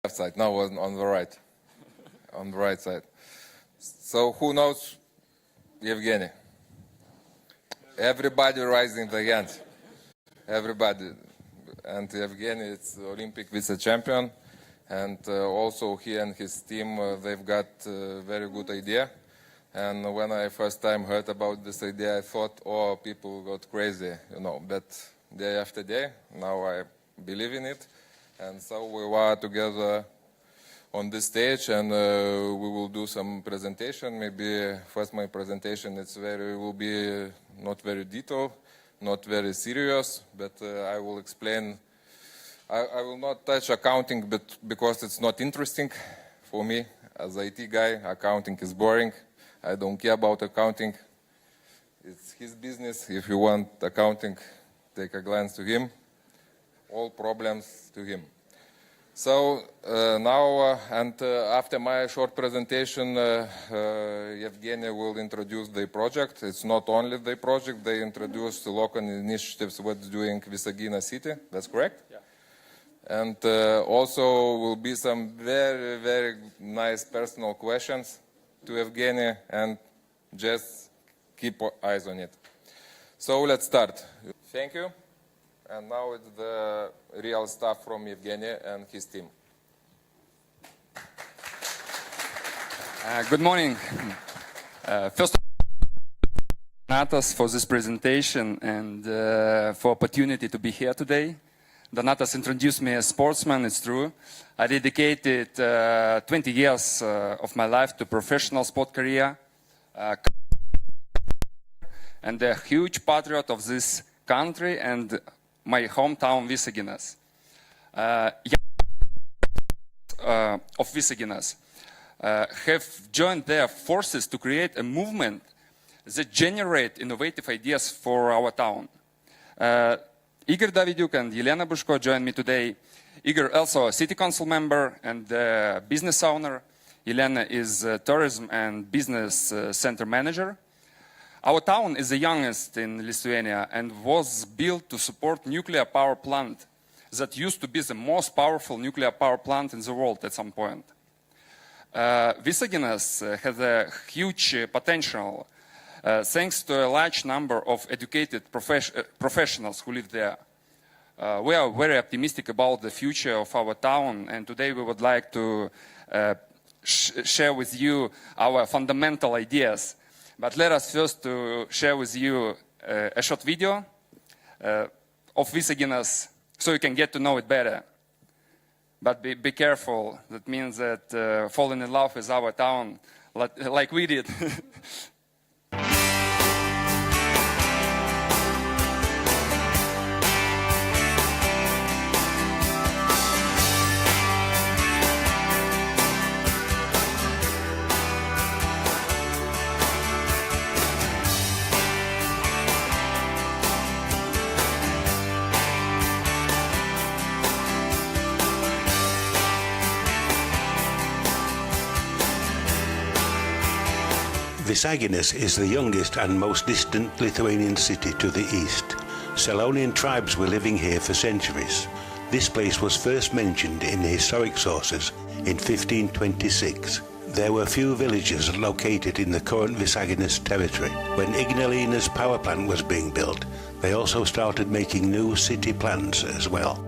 left side, no, on the right. On the right side. So who knows Yevgeny? Everybody raising the hand. Everybody. And Yevgeny is Olympic vice-champion. And also he and his team, they've got a very good idea. And when I first time heard about this idea, I thought, oh, people got crazy, you know. But day after day, now I believe in it. And so we were together on this stage, and we will do some presentation. Maybe first my presentation will be not very detailed, not very serious, but I will explain. I will not touch accounting, but because it's not interesting for me as IT guy. Accounting is boring. I don't care about accounting. It's his business. If you want accounting, take a glance to him. All problems to him. So now, after my short presentation, Yevgeny will introduce the project. It's not only the project. They introduce the local initiatives what's doing Visaginas City. That's correct? Yeah. And also will be some very, very nice personal questions to Yevgeny, and just keep eyes on it. So let's start. Thank you. And now it's the real stuff from Yevgeny and his team. Good morning. First of all, Donatas for this presentation and for opportunity to be here today. Donatas introduced me as a sportsman, it's true. I dedicated 20 years of my life to professional sport career. And a huge patriot of this country and my hometown, Visaginas. Of Visaginas have joined their forces to create a movement that generate innovative ideas for our town. Igor Daviduk and Elena Bushko join me today. Igor also a city council member and business owner. Elena is a tourism and business center manager. Our town is the youngest in Lithuania and was built to support nuclear power plant that used to be the most powerful nuclear power plant in the world at some point. Visaginas has a huge potential thanks to a large number of educated professionals who live there. We are very optimistic about the future of our town, and today we would like to share with you our fundamental ideas. But let us first to share with you a short video of Visaginas so you can get to know it better. But be careful, that means that falling in love with our town like we did. Visaginas is the youngest and most distant Lithuanian city to the east. Selonian tribes were living here for centuries. This place was first mentioned in historic sources in 1526. There were few villages located in the current Visaginas territory. When Ignalina's power plant was being built, they also started making new city plans as well.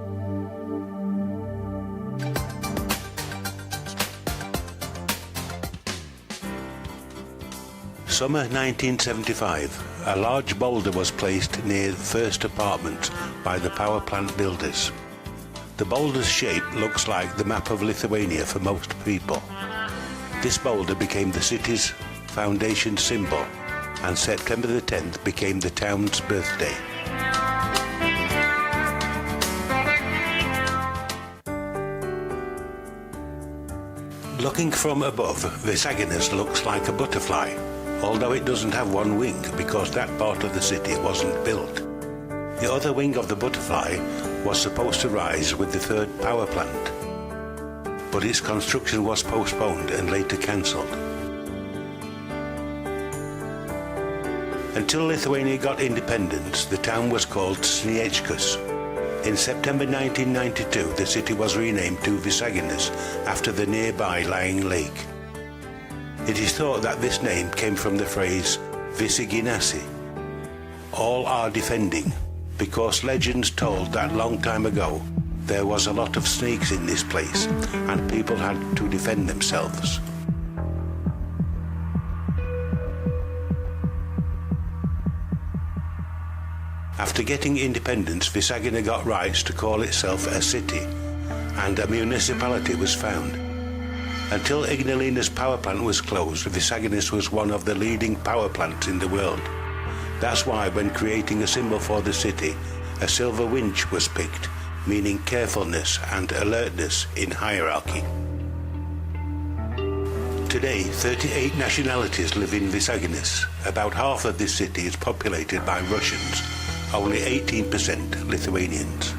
Summer 1975, a large boulder was placed near the first apartment by the power plant builders. The boulder's shape looks like the map of Lithuania for most people. This boulder became the city's foundation symbol, and September the 10th became the town's birthday. Looking from above, Visaginas looks like a butterfly, although it doesn't have one wing because that part of the city wasn't built. The other wing of the butterfly was supposed to rise with the third power plant, but its construction was postponed and later cancelled. Until Lithuania got independence, the town was called Sniečkus. In September 1992, the city was renamed to Visaginas after the nearby lying lake. It is thought that this name came from the phrase Visaginas. All are defending, because legends told that long time ago there was a lot of snakes in this place and people had to defend themselves. After getting independence, Visagina got rights to call itself a city, and a municipality was found. Until Ignalina's power plant was closed, Visaginas was one of the leading power plants in the world. That's why when creating a symbol for the city, a silver winch was picked, meaning carefulness and alertness in hierarchy. Today, 38 nationalities live in Visaginas. About half of this city is populated by Russians, only 18% Lithuanians.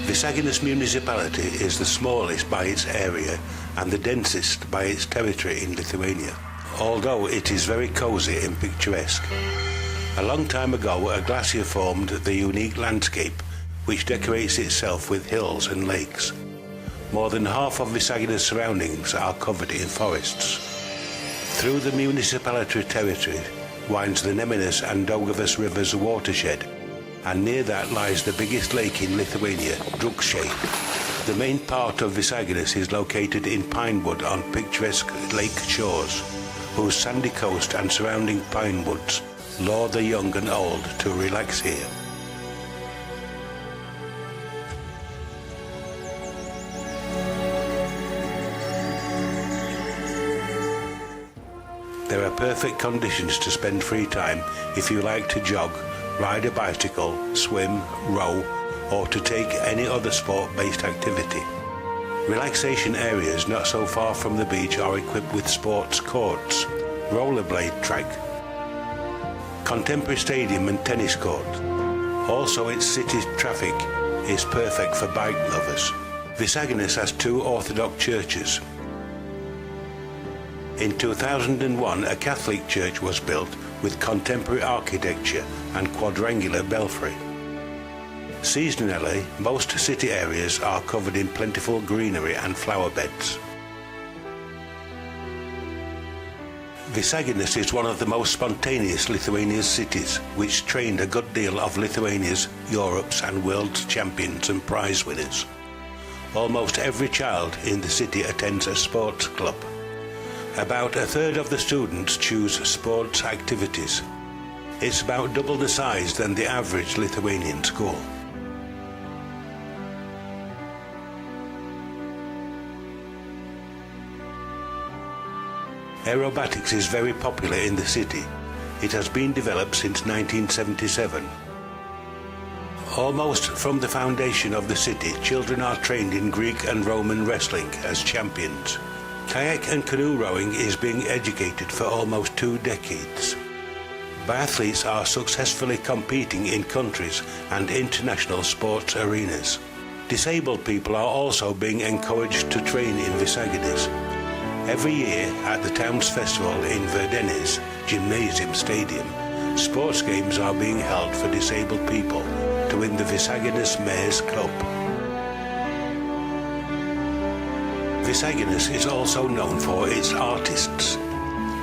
Visaginas municipality is the smallest by its area and the densest by its territory in Lithuania, although it is very cosy and picturesque. A long time ago, a glacier formed the unique landscape which decorates itself with hills and lakes. More than half of Visaginas' surroundings are covered in forests. Through the municipality territory winds the Nemunas and Daugavas rivers watershed, and near that lies the biggest lake in Lithuania, Drūkšiai. The main part of Visaginas is located in Pinewood on picturesque lake shores, whose sandy coast and surrounding pine woods lure the young and old to relax here. There are perfect conditions to spend free time if you like to jog, ride a bicycle, swim, row, or to take any other sport-based activity. Relaxation areas not so far from the beach are equipped with sports courts, rollerblade track, contemporary stadium and tennis court. Also, its city traffic is perfect for bike lovers. Visaginas has two Orthodox churches. In 2001, a Catholic church was built with contemporary architecture and quadrangular belfry. Seasonally, most city areas are covered in plentiful greenery and flower beds. Visaginas is one of the most spontaneous Lithuanian cities, which trained a good deal of Lithuania's, Europe's and world's champions and prize winners. Almost every child in the city attends a sports club. About a third of the students choose sports activities. It's about double the size than the average Lithuanian school. Aerobatics is very popular in the city. It has been developed since 1977. Almost from the foundation of the city, children are trained in Greek and Roman wrestling as champions. Kayak and canoe rowing is being educated for almost 2 decades. Biathletes are successfully competing in countries and international sports arenas. Disabled people are also being encouraged to train in Visaginas. Every year at the town's festival in Verdenės Gymnasium Stadium, sports games are being held for disabled people to win the Visaginas Mayor's Cup. Visaginas is also known for its artists.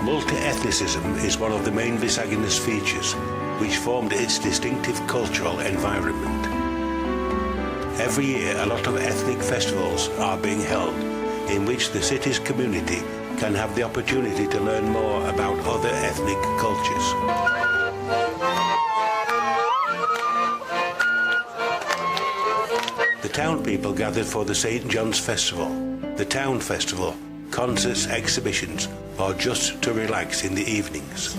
Multi-ethnicism is one of the main Visaginas features, which formed its distinctive cultural environment. Every year, a lot of ethnic festivals are being held, in which the city's community can have the opportunity to learn more about other ethnic cultures. The town people gathered for the St. John's Festival, the town festival, concerts, exhibitions, or just to relax in the evenings.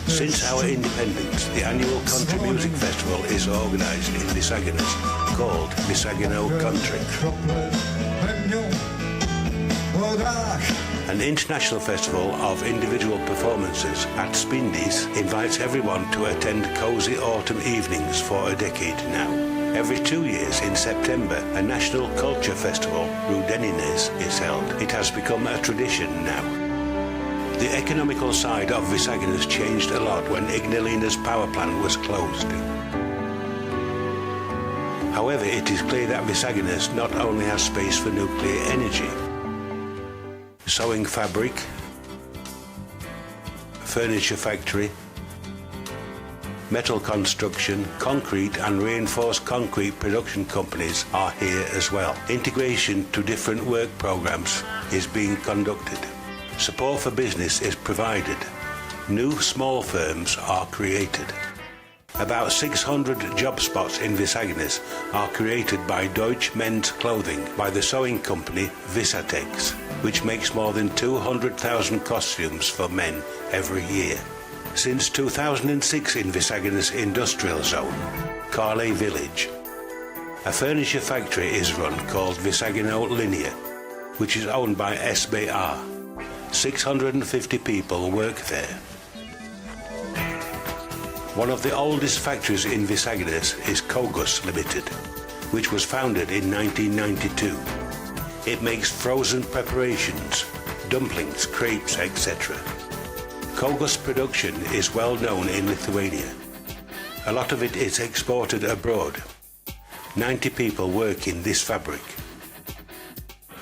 Since our independence, the annual Country Music Festival is organised in Visaginas, called Visagino Country. An international festival of individual performances at Spindis invites everyone to attend cosy autumn evenings for a decade now. Every 2 years in September, a national culture festival, Visaginas, is held. It has become a tradition now. The economical side of Visaginas changed a lot when Ignalina's power plant was closed. However, it is clear that Visaginas not only has space for nuclear energy, sewing fabric, furniture factory, metal construction, concrete and reinforced concrete production companies are here as well. Integration to different work programs is being conducted. Support for business is provided. New small firms are created. About 600 job spots in Visaginas are created by Deutsche Men's Clothing by the sewing company Visatex, which makes more than 200,000 costumes for men every year. Since 2006 in Visaginas Industrial Zone, Carle Village, a furniture factory is run called Visagino Linear, which is owned by SBR. 650 people work there. One of the oldest factories in Visaginas is Kogus Limited, which was founded in 1992. It makes frozen preparations, dumplings, crepes, etc. Kogus production is well known in Lithuania. A lot of it is exported abroad. 90 people work in this fabric.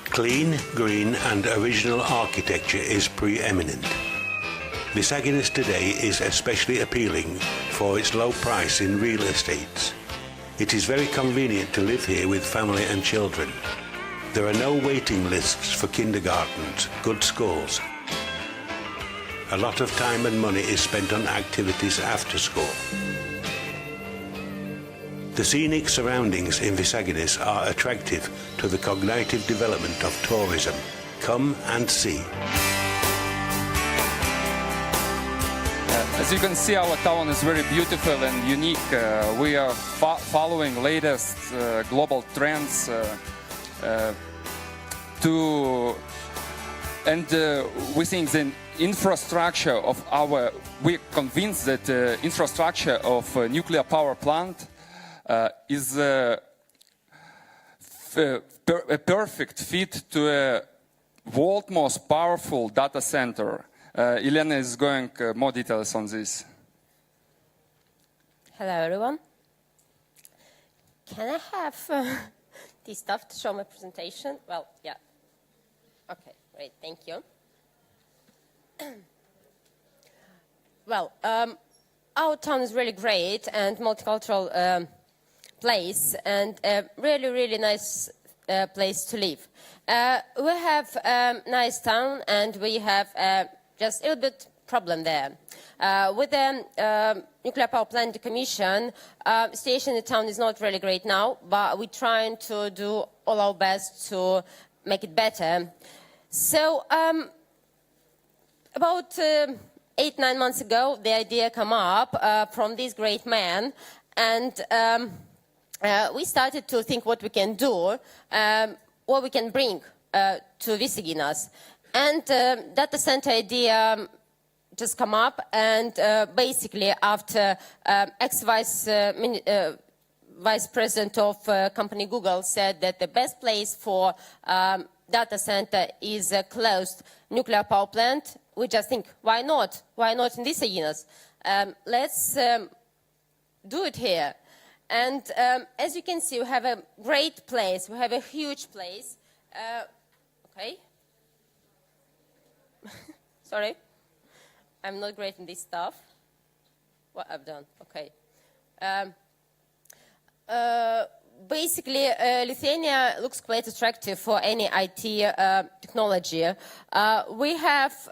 Clean, green and original architecture is preeminent. Visaginas today is especially appealing for its low price in real estates. It is very convenient to live here with family and children. There are no waiting lists for kindergartens, good schools. A lot of time and money is spent on activities after school. The scenic surroundings in Visaginas are attractive to the cognitive development of tourism. Come and see. As you can see, our town is very beautiful and unique. We are following latest global trends we think the infrastructure of we're convinced that the infrastructure of a nuclear power plant is a perfect fit to a world most powerful data center. Elena is going more details on this. Hello, everyone. Can I have this stuff to show my presentation? Well, yeah. Okay, great, thank you. Well, our town is really great and multicultural place and a really, really nice place to live. We have a nice town and we have just a little bit problem there. With the nuclear power plant decommission, situation in the town is not really great now, but we're trying to do all our best to make it better. So about 8-9 months ago, the idea came up from this great man, and we started to think what we can do, what we can bring to Visaginas. And data center idea just come up, and basically after ex-vice president of company Google said that the best place for data center is a closed nuclear power plant, we just think, why not? Why not in Visaginas? Let's do it here. And as you can see, we have a great place. We have a huge place. Okay. Sorry. I'm not great in this stuff. What I've done. Okay. Basically, Lithuania looks quite attractive for any IT technology. We have,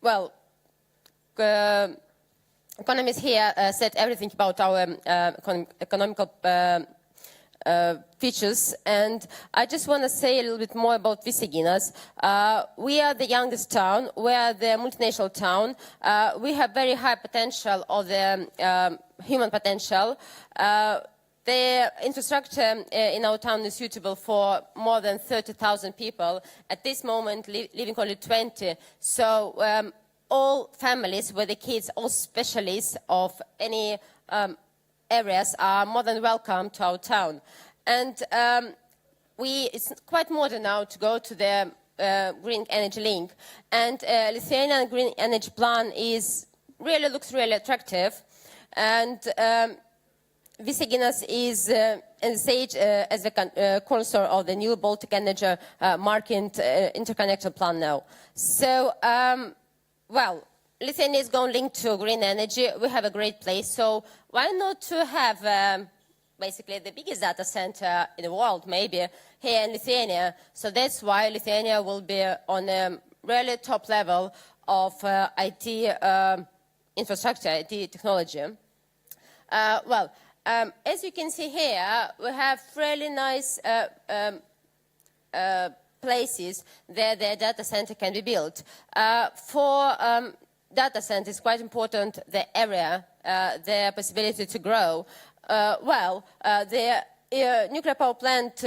well, economists here said everything about our economical features, and I just want to say a little bit more about Visaginas. We are the youngest town. We are the multinational town. We have very high potential of the human potential. The infrastructure in our town is suitable for more than 30,000 people. At this moment, living only 20. So all families with the kids, all specialists of any areas are more than welcome to our town. And it's quite modern now to go to the Green Energy Link. And Lithuanian Green Energy Plan looks really attractive. And Visaginas is in the stage as the cornerstone of the new Baltic Energy Market Interconnection Plan now. So, well, Lithuania is going linked to green energy. We have a great place. So why not to have basically the biggest data center in the world, maybe, here in Lithuania? So that's why Lithuania will be on a really top level of IT infrastructure, IT technology. Well, as you can see here, we have really nice places where the data center can be built. For data center, it's quite important the area, the possibility to grow. The nuclear power plant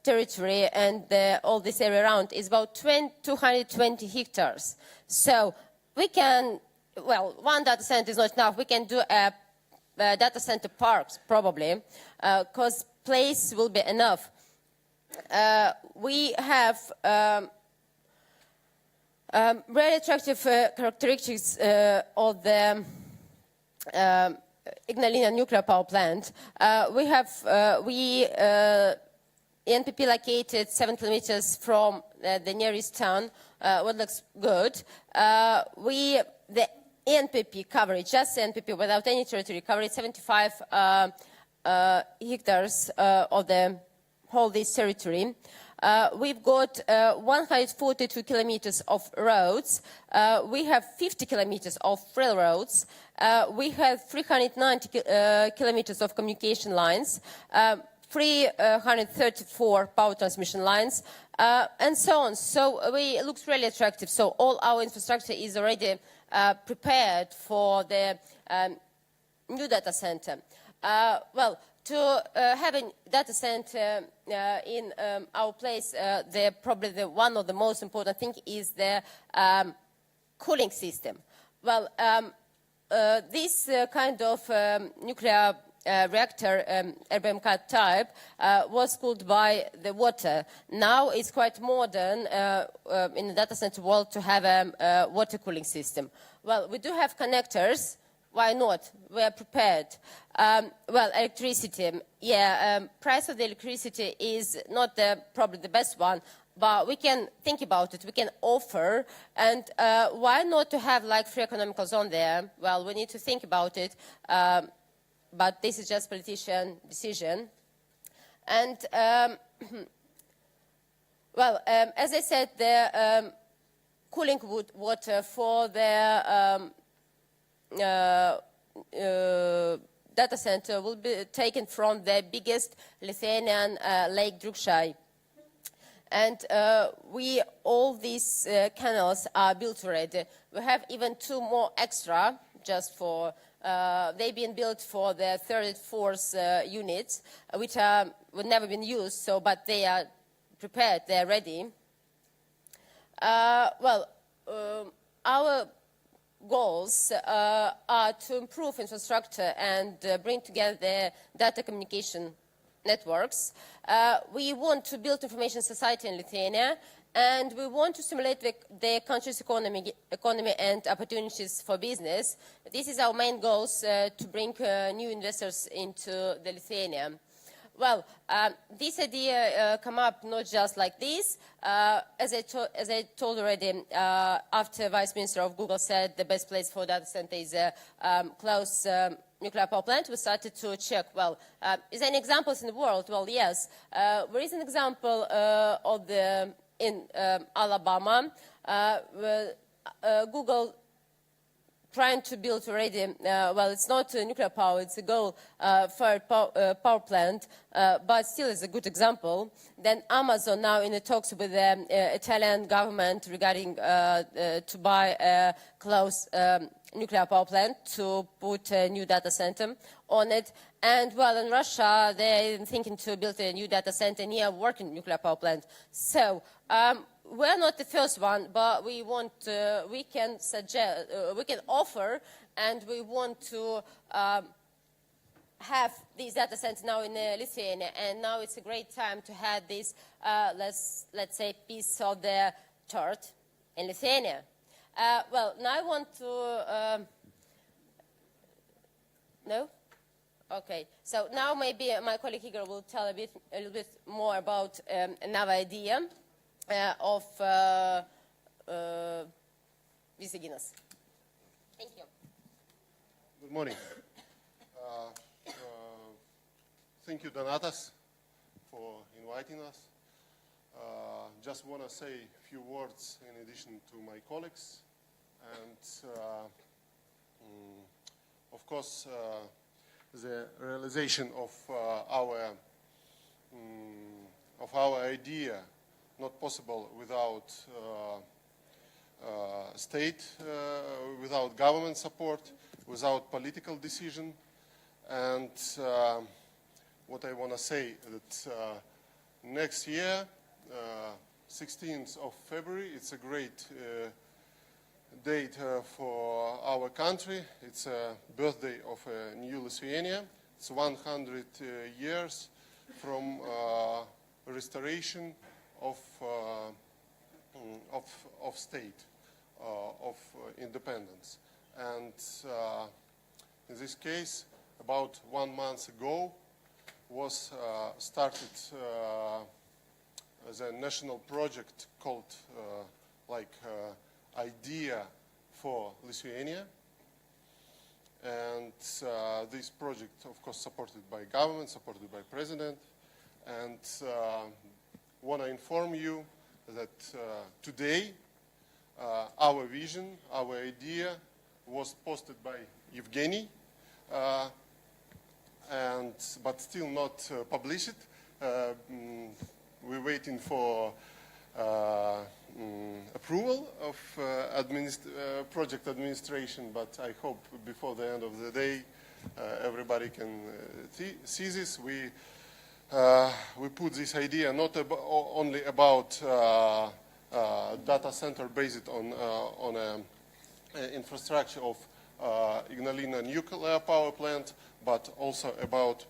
territory and all this area around is about 220 hectares. So we can, well, one data center is not enough. We can do a data center parks probably, because place will be enough. We have very attractive characteristics of the Ignalina nuclear power plant. We have NPP located 7 kilometers from the nearest town, what looks good. The NPP coverage, just NPP without any territory coverage, 75 hectares of the whole this territory. We've got 142 kilometers of roads. We have 50 kilometers of railroads. We have 390 kilometers of communication lines, 334 power transmission lines, and so on. So it looks really attractive. So all our infrastructure is already prepared for the new data center. Well, to have a data center in our place, probably one of the most important things is the cooling system. Well, this kind of nuclear reactor, RBMK type, was cooled by the water. Now it's quite modern in the data center world to have a water cooling system. Well, we do have connectors. Why not? We are prepared. Well, electricity. Yeah, price of the electricity is not probably the best one, but we can think about it. We can offer, and why not to have like free economical zone there? Well, we need to think about it, but this is just politician decision. And well, as I said, the cooling water for the data center will be taken from the biggest Lithuanian lake, Drukšai. And all these canals are built already. We have even 2 more extra, just for, they've been built for the 3rd and 4th units, which would never been used, so, but they are prepared, they're ready. Well, our goals are to improve infrastructure and bring together the data communication networks. We want to build information society in Lithuania, and we want to stimulate the country's economy and opportunities for business. This is our main goals, to bring new investors into the Lithuania. Well, this idea come up not just like this. As I told already, after Vice Minister of Google said the best place for data center is close nuclear power plant, we started to check, well, is there any examples in the world? Well, yes. There is an example of in Alabama. Google trying to build already, well, it's not nuclear power, it's a coal-fired power plant, but still is a good example. Then Amazon now in the talks with the Italian government regarding to buy a close nuclear power plant to put a new data center on it. And, well, in Russia, they're thinking to build a new data center near a working nuclear power plant. So, we're not the first one, but we want, we can suggest, we can offer, and we want to have these data centers now in Lithuania, and now it's a great time to have this, let's say, piece of the chart in Lithuania. Well, now I want to... no? Okay. So now maybe my colleague Igor will tell a little bit more about another idea of Visaginas. Thank you. Good morning. Thank you, Donatas, for inviting us. Just want to say a few words in addition to my colleagues. And of course, the realization of our idea not possible without state, without government support, without political decision. And what I want to say that next year, 16th of February, it's a great date for our country. It's a birthday of a new Lithuania. It's 100 years from restoration of state, of independence. And in this case, about 1 month ago, was started the national project called Idea for Lithuania. And this project, of course, supported by government, supported by president. And want to inform you that today our vision, our idea was posted by Evgeny, but still not published. We're waiting for approval of project administration, but I hope before the end of the day everybody can see this. We put this idea not only about data center based on infrastructure of Ignalina nuclear power plant, but also about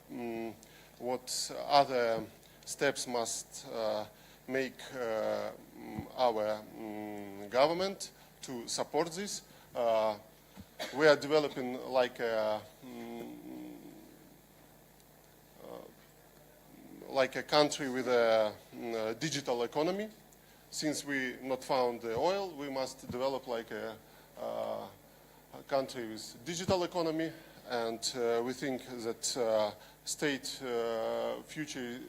what other steps must make our government to support this. We are developing like a country with a digital economy. Since we not found the oil, we must develop like a country with digital economy, and we think that state future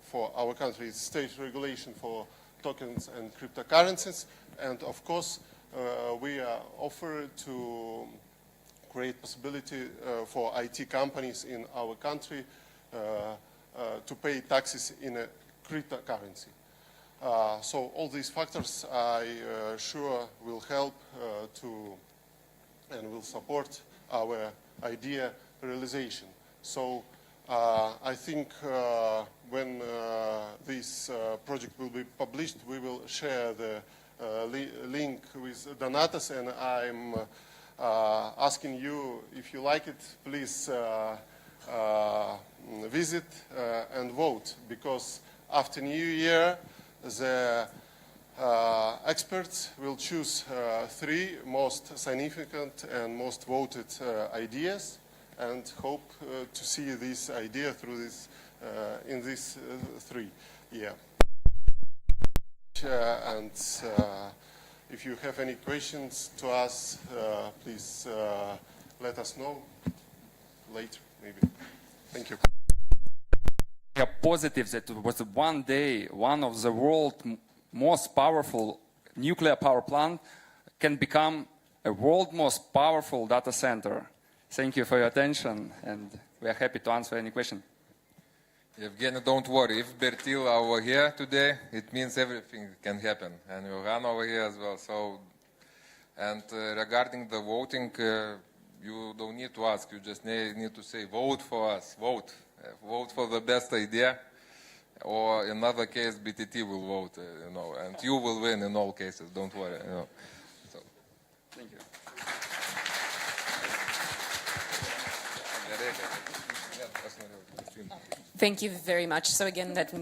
for our country is state regulation for tokens and cryptocurrencies, and of course we are offered to create possibility for IT companies in our country to pay taxes in a cryptocurrency. So all these factors I sure will help to and will support our idea realization. So I think when this project will be published, we will share the link with Donatas, and I'm asking you, if you like it, please visit and vote, because after New Year, the experts will choose 3 most significant and most voted ideas, and hope to see this idea through this in these 3. Yeah. And if you have any questions to us, please let us know later, maybe. Thank you. We are positive that it was one day one of the world's most powerful nuclear power plant can become a world's most powerful data center. Thank you for your attention, and we are happy to answer any question. Evgeny, don't worry. If Bertil are over here today, it means everything can happen, and Johan over here as well. So, and regarding the voting, you don't need to ask. You just need to say, vote for us. Vote. Vote for the best idea, or in other case, BTT will vote, and you will win in all cases. Don't worry, So, thank you. Thank you very much. So again, that